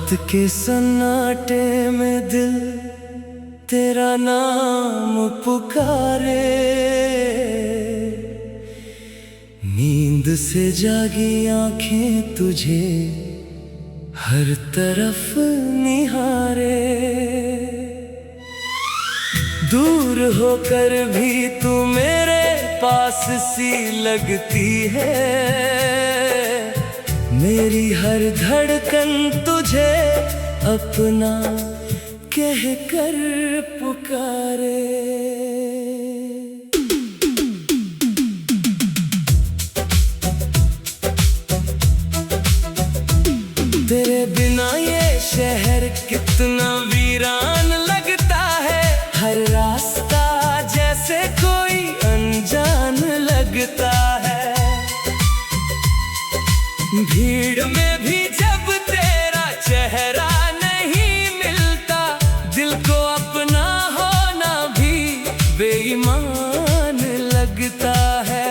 रात के सन्नाटे में दिल तेरा नाम पुकारे, नींद से जागी आंखें तुझे हर तरफ निहारे। दूर होकर भी तू मेरे पास सी लगती है, मेरी हर धड़कन तुझे अपना कह कर पुकारे। तेरे बिना ये शहर कितना वीरान लगता है, हर रास्ता जैसे कोई अनजान लगता है। भीड़ में भी जब तेरा चेहरा नहीं मिलता, दिल को अपना होना भी बेईमान लगता है।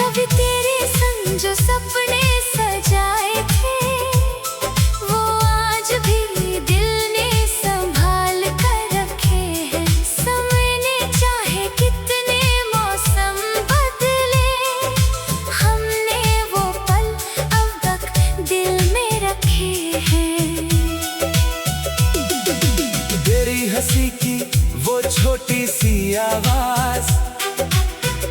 कभी तेरे संग जो सपने सजाए थे, वो आज भी दिल ने संभाल कर रखे हैं। समय ने चाहे कितने मौसम बदले, हमने वो पल अब तक दिल में रखे हैं। तेरी हंसी की वो छोटी सी आवाज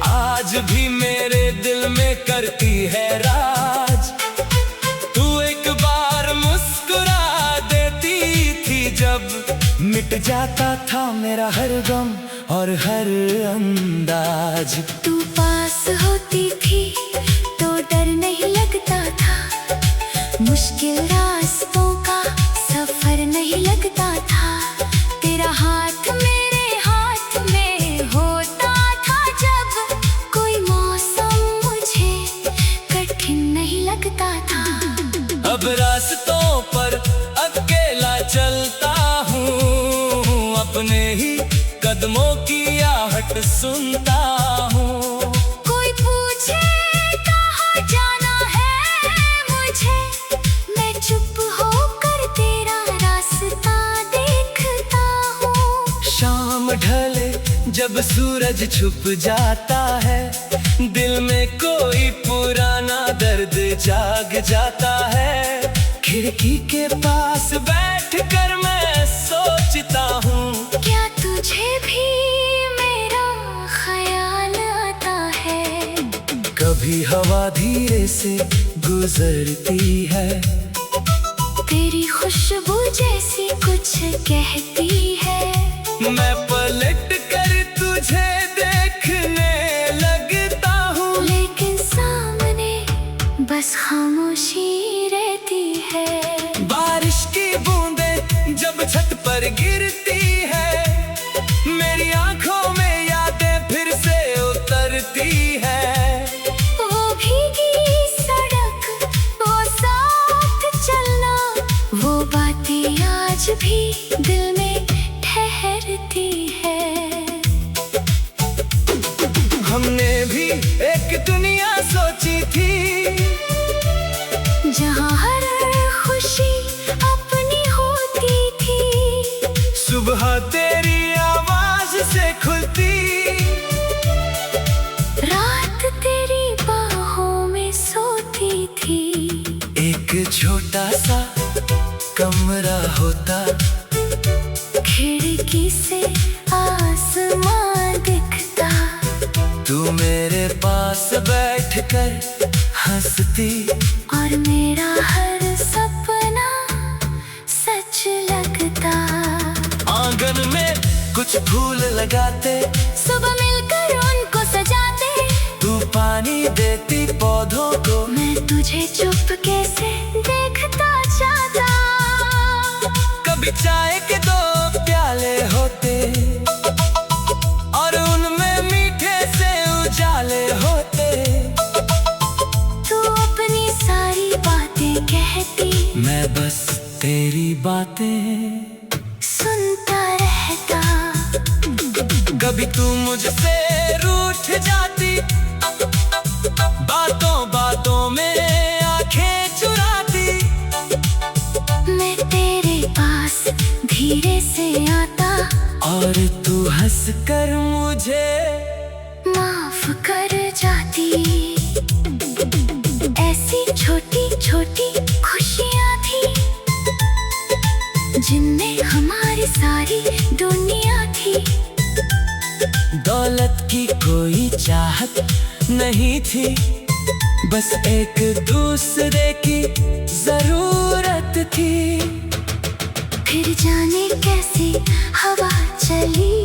आज भी मेरे दिल में करती है राज। तू एक बार मुस्कुरा देती थी जब, मिट जाता था मेरा हर गम और हर अंदाज। तू पास होती थी तो डर नहीं लगता था, मुश्किल रास्तों का सफर नहीं लगता था। तेरा हाथ मेरे हाथ में होता था जब, कोई मौसम मुझे कठिन नहीं लगता था। अब रास्तों पर अकेला चलता हूँ, अपने ही कदमों की आहट सुनता हूँ। कोई पूछे कहाँ जाना है मुझे, मैं चुप होकर तेरा रास्ता देखता हूँ। शाम ढले जब सूरज छुप जाता है, दिल में कोई पुराना दर्द जाग जाता है। खिड़की के पास बैठकर मैं सोचता हूँ, क्या तुझे भी मेरा ख्याल आता है। कभी हवा धीरे से गुजरती है, तेरी खुशबू जैसी कुछ कहती है। मैं पलट कर तुझे देखने लगता हूँ, लेकिन सामने बस खामोशी रहती है। बारिश की बूंदें जब छत पर गिरती है, मेरी आंखों में यादें फिर से उतरती है। वो भीगी सड़क, वो साथ चलना, वो बातें आज भी दिल में ठहरती है। हमने भी एक दुनिया सोची थी, जहाँ हर खुशी अपनी होती थी। सुबह तेरी आवाज से खुलती, रात तेरी बाहों में सोती थी। एक छोटा सा कमरा होता, खिड़की से आसमां दिखता। तू मेरे पास बैठकर हंसती, और मेरा हर सपना सच लगता। आंगन में कुछ फूल लगाते, सुबह मिलकर उनको सजाते। तू पानी देती पौधों को, मैं तुझे चुपके से देखता जाता। कभी चाय के 2 प्याले होते, और उनमें मीठे से उजाले होते। तू अपनी सारी बातें कहती, मैं बस तेरी बातें सुनता रहता। कभी तू मुझसे रूठ जाती, बातों बातों में आंखें धीरे से आता और तू हंस कर मुझे माफ कर जाती। ऐसी छोटी छोटी खुशियाँ थी जिनमें हमारी सारी दुनिया थी। दौलत की कोई चाहत नहीं थी, बस एक दूसरे की जरूरत थी। फिर जाने कैसी हवा चली,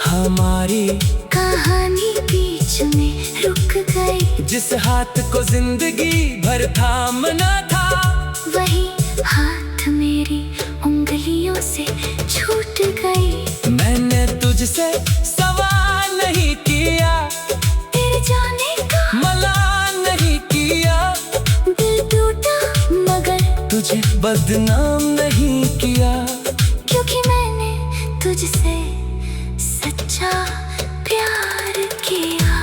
हमारी कहानी बीच में रुक गई। जिस हाथ को जिंदगी भर थामना था, वही हाथ मेरी उंगलियों से छूट गई। मैंने तुझसे सवाल नहीं किया, तेरे जाने का मलाल नहीं किया। दिल टूटा मगर तुझे बदनाम नहीं किया, क्योंकि मैंने तुझसे सच्चा प्यार किया।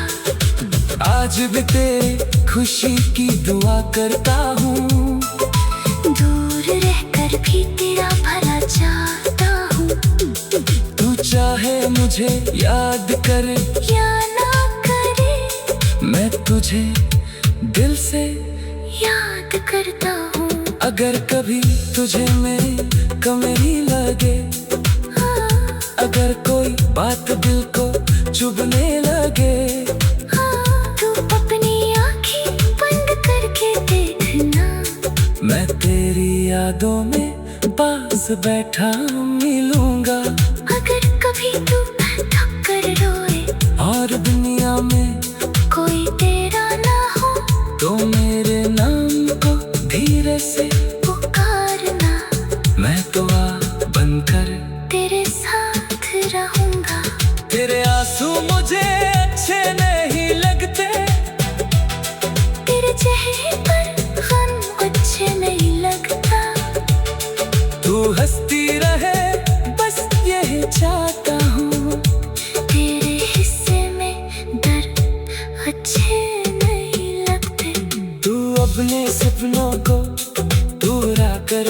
आज भी तेरी खुशी की दुआ करता हूँ, दूर रहकर भी तेरा भला चाहता हूँ। तू चाहे मुझे याद करे या ना करे, मैं तुझे दिल से याद करता हूँ। अगर कभी तुझे मेरी कमी लगे, अगर कोई बात दिल को चुभने लगे, तू अपनी आँखें बंद करके देखना। मैं तेरी यादों में पास बैठा मिलूंगा। अगर कभी तू थक कर रोए और दुनिया में कोई तेरा ना हो, तो मेरे नाम को धीरे से पुकारना। मैं तो आ बनकर तेरे साथ रहूंगा। तेरे आंसू मुझे अच्छे नहीं लगते, तेरे चेहरे पर गम अच्छे नहीं लगता। तू हंसती रहे बस यही चाहता हूँ। तेरे हिस्से में दर्द अच्छे नहीं लगते। तू अपने सपनों को पूरा कर।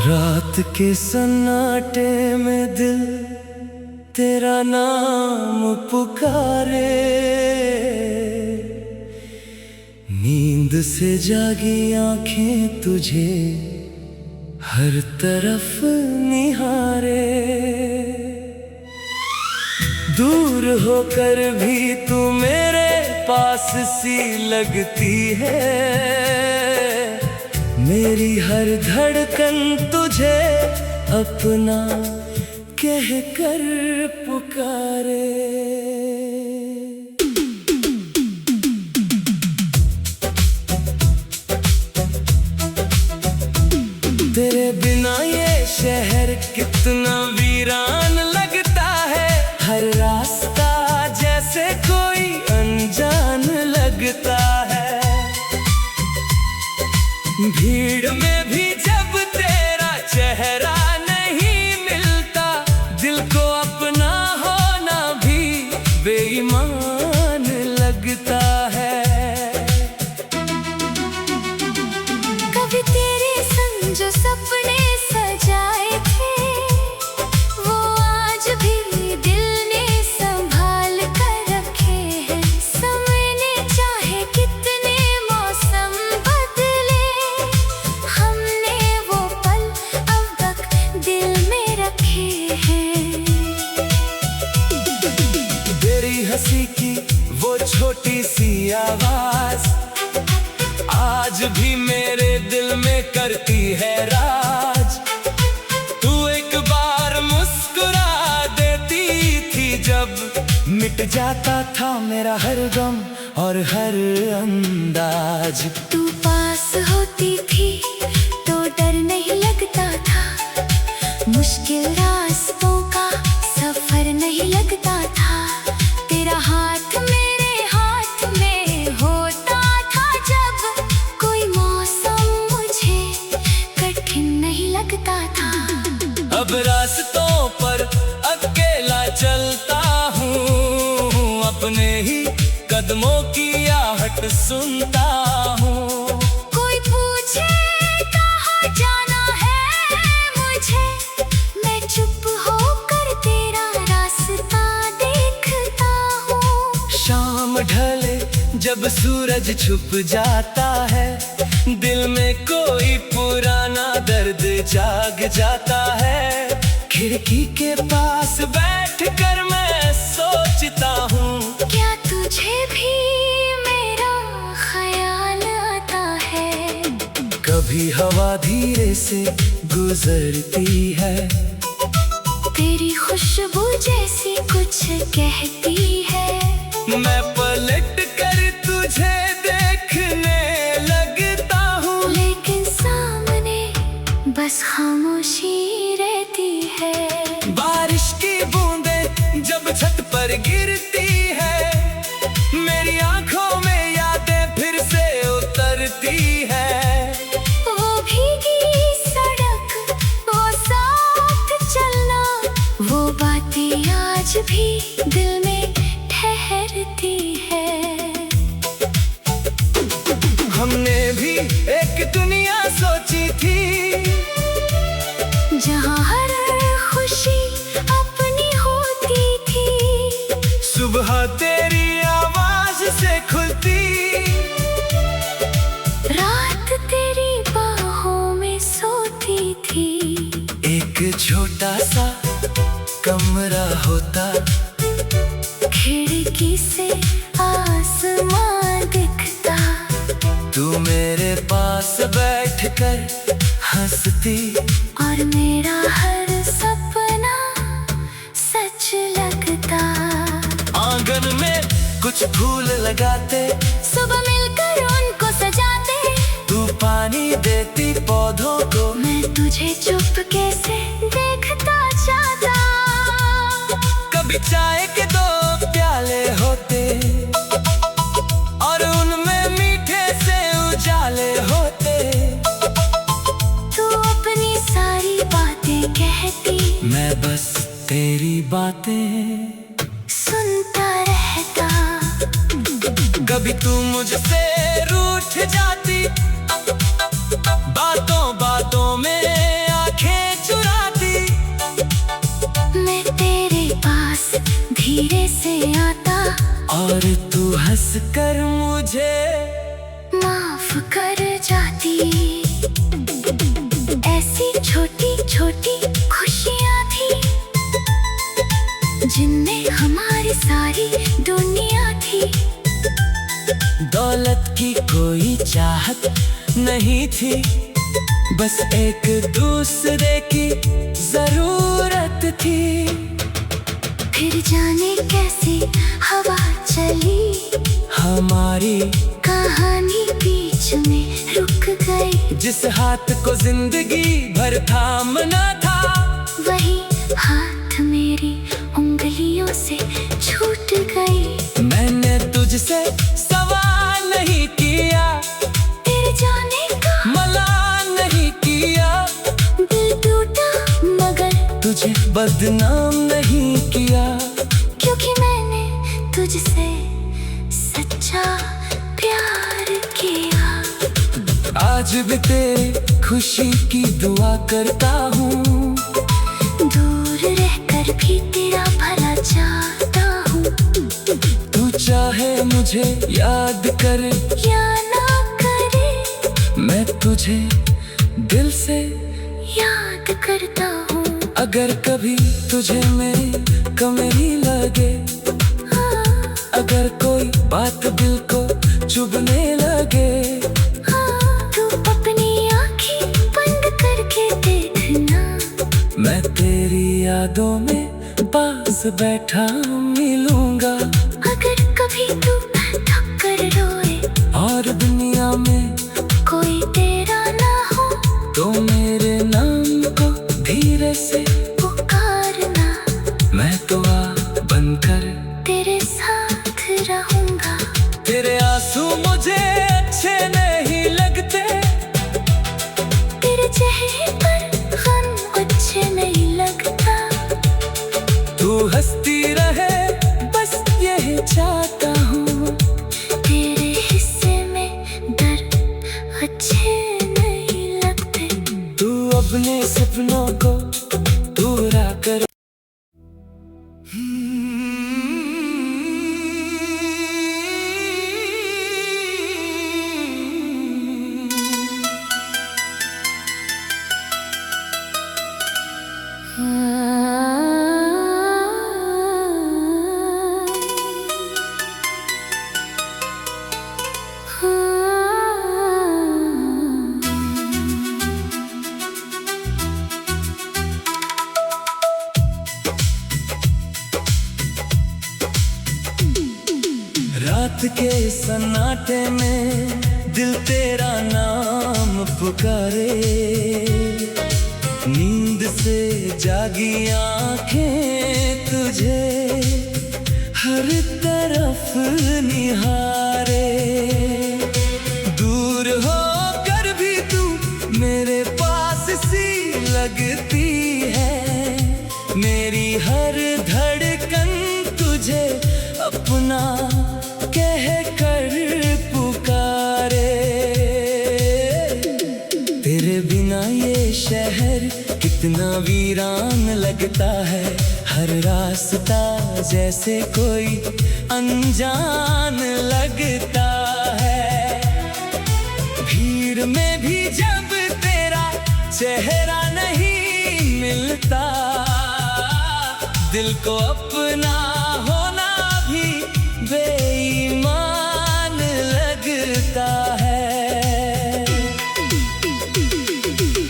रात के सन्नाटे में दिल तेरा नाम पुकारे, नींद से जागी आंखें तुझे हर तरफ निहारे। दूर होकर भी तू मेरे पास सी लगती है, मेरी हर धड़कन तुझे अपना कह कर पुकारे। तेरे बिना ये शहर कितना वीरान लगता है, हर रास्ता जैसे कोई अनजान लगता है। भीड़ में भी जब तेरा चेहरा नहीं मिलता, दिल को अपना होना भी बेईमान लगता है। कभी तेरे संग जो सपने सजाए थे, वो आज भी दिल ने संभाल कर रखे हैं। समय ने चाहे कितने मौसम बदले, हमने वो पल अब तक दिल में रखे हैं। तेरी हंसी की वो छोटी सी आवाज आज भी मेरे दिल में करती है राज। तू एक बार मुस्कुरा देती थी जब, मिट जाता था मेरा हर गम और हर अंदाज। तू पास होती थी तो डर नहीं लगता था, मुश्किल रास्तों का सफर नहीं लगता था। कदमों की आहट सुनता हूँ। कोई पूछे कहाँ जाना है मुझे, मैं चुप होकर तेरा रास्ता देखता हूँ। शाम ढले जब सूरज छुप जाता है, दिल में कोई पुराना दर्द जाग जाता है। खिड़की के पास बैठकर मैं सोचता हूँ, क्या तुझे भी मेरा ख्याल आता है? कभी हवा धीरे से गुजरती है, तेरी खुशबू जैसी कुछ कहती है। मैं पलट कर तुझे देखने लगता हूँ, लेकिन सामने बस खामोशी रहती है। बारिश की बूंदें जब छत पर गिरती है, मेरी आंखों में यादें फिर से उतरती है। वो भीगी सड़क, वो साथ चलना, वो बातें आज भी दिल में ठहरती है। हमने भी एक दुनिया सोची थी, जहाँ हर खुशी अपनी होती थी। सुबह तेरी आवाज से खुलती, रात तेरी बाहों में सोती थी। एक छोटा सा कमरा होता, खिड़की से आसमां दिखता। तू मेरे पास बैठकर हंसती, और मेरा हर सपना सच लगता। आंगन में कुछ फूल लगाते, सुबह मिलकर उनको सजाते। तू पानी देती पौधों को, मैं तुझे चुपके से देखता जाता। कभी चाय के 2 प्याले होते, और उनमें मीठे से उजाले होते। तू अपनी सारी बातें कहती, मैं बस तेरी बातें सुनता रहता। कभी तू मुझसे रूठ जाती, बातों बातों में आंखें चुराती। मैं तेरे पास धीरे से आता, और तू हंसकर मुझे माफ कर जाती। ऐसी छोटी छोटी खुशियाँ थी, जिनमें हमारी सारी दुनिया थी। दौलत की कोई चाहत नहीं थी, बस एक दूसरे की जरूरत थी। फिर जाने कैसी हवा चली, हमारी कहानी बीच में रुक गई। जिस हाथ को जिंदगी भर थामना था, वही हाथ मेरी उंगलियों से छूट गई। मैंने तुझसे सवाल नहीं किया, तेरे जाने का मलाल नहीं किया। दिल टूटा मगर तुझे बदनाम नहीं किया, क्योंकि मैंने तुझसे सच्चा प्यार किया। आज भी तेरी खुशी की दुआ करता हूँ, दूर रहकर भी तेरा भला चाहता हूँ। तू चाहे मुझे याद करे या ना करे, मैं तुझे दिल से याद करता हूँ। अगर कभी तुझे मेरी कमी लगे, हाँ, अगर कोई बात दिल को चुभने लगे, हाँ, तू अपनी आँखें बंद करके देखना। मैं तेरी यादों में पास बैठा मिलूंगा। अगर कभी तू थक कर रोए और दुनिया में कोई तेरा ना हो, तो मेरे नाम को धीरे से पुकारना। मैं तो आ बनकर तेरे साथ रहूंगा। तेरे आंसू मुझे अच्छे नहीं लगते, तेरे चेहरे पर गम अच्छे नहीं लगता। तू हंसती रहे बस यही चाहता हूँ। सपनों को पूरा कर। रात के सन्नाटे में दिल तेरा नाम पुकारे, नींद से जागी आंखें तुझे हर तरफ निहारे। दूर होकर भी तू मेरे पास सी लगती है, मेरी हर धड़कन तुझे अपना कह कर पुकारे। तेरे बिना ये शहर कितना वीरान लगता है, हर रास्ता जैसे कोई अनजान लगता है। भीड़ में भी जब तेरा चेहरा नहीं मिलता, दिल को अपना होना भी बेईमान लगता है।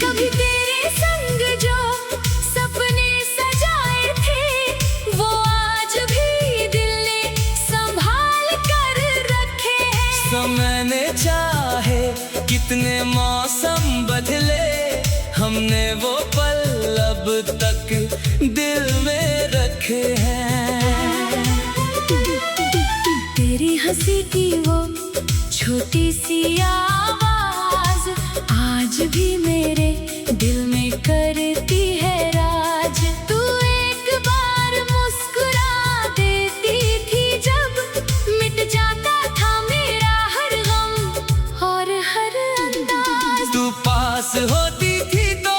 कभी तेरे संग जो सपने सजाए थे, वो आज भी दिल ने संभाल कर रखे हैं। समय ने चाहे कितने मौसम बदले, हमने वो पल अब तक दिल में रखे हैं। तेरी हंसी की वो छोटी सी आवाज आज भी मेरे दिल में करती है राज। तू एक बार मुस्कुरा देती थी जब मिट जाता था मेरा हर गम और हर अंदाज। तू पास होती थी तो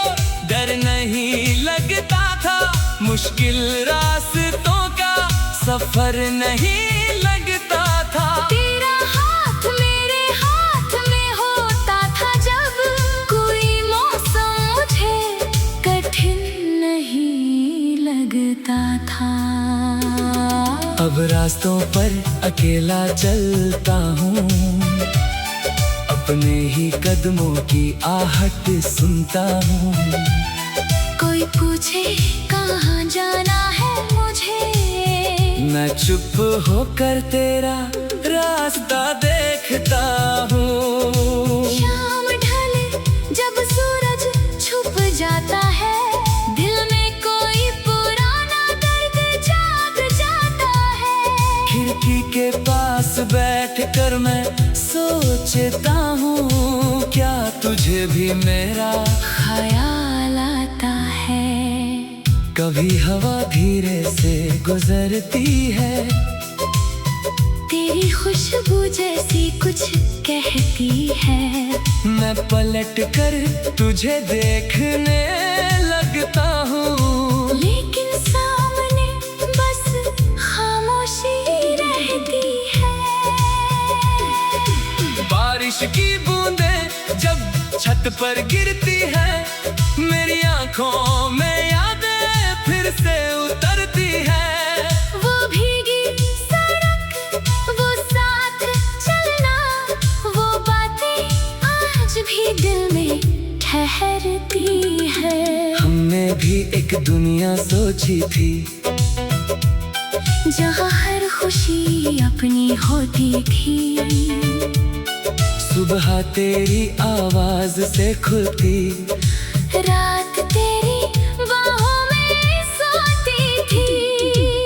डर नहीं लगता था, मुश्किल रास्तों का सफर नहीं लगता था। तेरा हाथ मेरे हाथ में होता था जब कोई मौसम मुझे कठिन नहीं लगता था। अब रास्तों पर अकेला चलता हूँ, अपने ही कदमों की आहट सुनता हूँ। कोई पूछे कहाँ जाना है मुझे, मैं चुप होकर तेरा रास्ता देखता हूँ। शाम ढले जब सूरज छुप जाता है, दिल में कोई पुराना दर्द जाग जाता है। खिड़की के पास बैठकर मैं सोचता हूँ, क्या तुझे भी मेरा ख्याल आता है। कभी हवा धीरे से गुजरती है, तेरी खुशबू जैसी कुछ कहती है। मैं पलट कर तुझे देखने लगता हूँ, लेकिन सामने बस खामोशी रहती है। बारिश की बूंदें जब छत पर गिरती है, मेरी आंखों में यादें फिर से उतरती है। वो भीगी सड़क, वो साथ चलना, वो बातें आज भी दिल में ठहरती है। हमने भी एक दुनिया सोची थी, जहाँ हर खुशी अपनी होती थी। सुबह तेरी आवाज से खुलती, रात तेरी बाहों में सोती थी।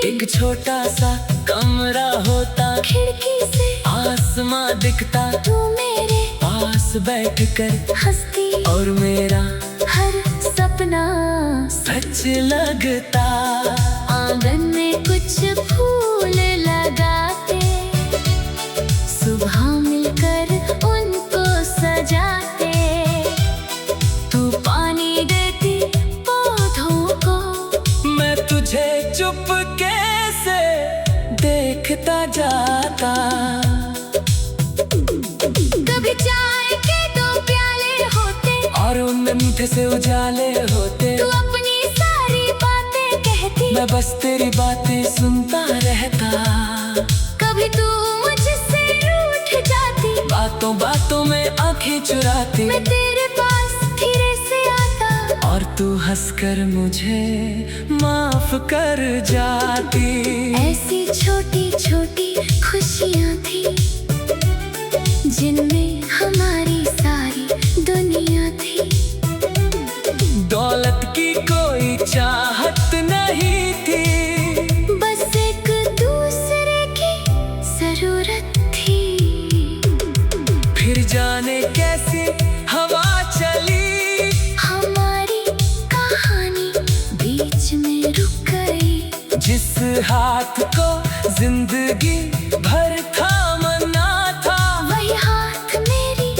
एक छोटा सा कमरा होता, खिड़की से आसमां दिखता, तू मेरे पास बैठकर हंसती और मेरा हर सपना सच लगता। आंगन में कुछ फूल लगाते, सुबह मिलकर उनको सजाते। तू पानी देती देखता जाता। कभी चाय के दो प्याले होते और उनमें मीठे से उजाले होते। तू अपनी सारी बातें कहती, मैं बस तेरी बातें सुनता रहता। कभी तू मुझसे रूठ जाती, बातों बातों में आंखें चुराती। मैं तेरे पास धीरे से आता, और तू हंसकर मुझे माफ कर जाती। ऐसी छोटी छोटी खुशियाँ थी जिनमें हमारी सारी दुनिया थी। दौलत की कोई चाहत नहीं थी, बस एक दूसरे की जरूरत थी। फिर जाने कैसी हवा चली, हमारी कहानी बीच में रुक गई। जिस हाथ को जिंदगी भर थामना था, वही हाथ मेरी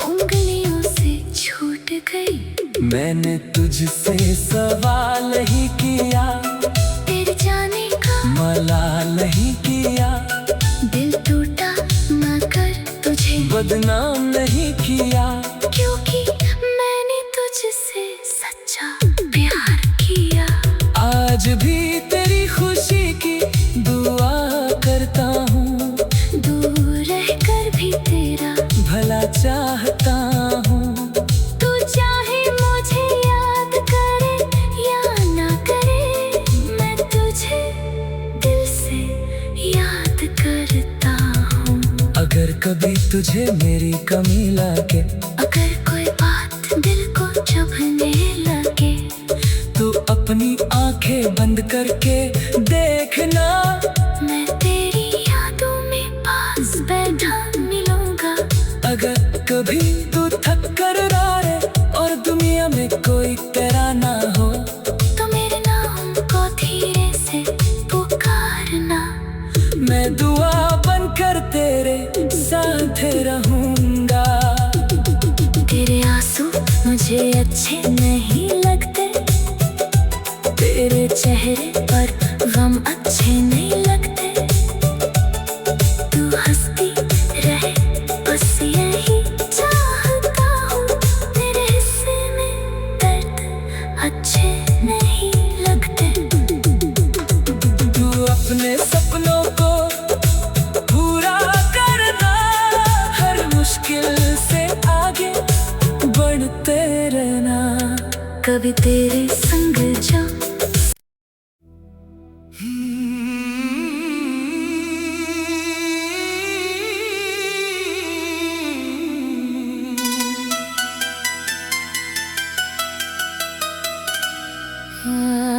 उंगलियों से छूट गई। मैंने तुझसे सवाल ही किया, तेरे जाने का मलाल नहीं किया। दिल टूटा मगर तुझे बदनाम नहीं किया, क्योंकि मैंने तुझसे सच्चा प्यार किया। आज भी तेरी खुशी की दुआ करता हूँ। दूर रहकर भी तेरा भला चाहता हूँ। तू चाहे मुझे याद करे या ना करे, मैं तुझे दिल से याद करता हूँ। अगर कभी तुझे मेरी कमी लगे, अगर कोई बात दिल को चुभने लगे, तो अपनी आंखें बंद करके देखना। मैं तेरी यादों में पास बैठा मिलूंगा। अगर कभी तू थक कर रोए और दुनिया में कोई तेरा ना हो, तो मेरे नाम को धीरे से पुकारना। मैं दुआ बनकर तेरे साथ रहूंगा। तेरे आंसू मुझे अच्छे नहीं लगते, तेरे चेहरे पर गम अच्छे नहीं लगते। तू हंसती रहे बस यही चाहता हूँ, तेरे हिस्से में दर्द अच्छे नहीं लगते। तू अपने सपनों को पूरा करना, हर मुश्किल से आगे बढ़ते रहना। कभी तेरे संग जो हाँ।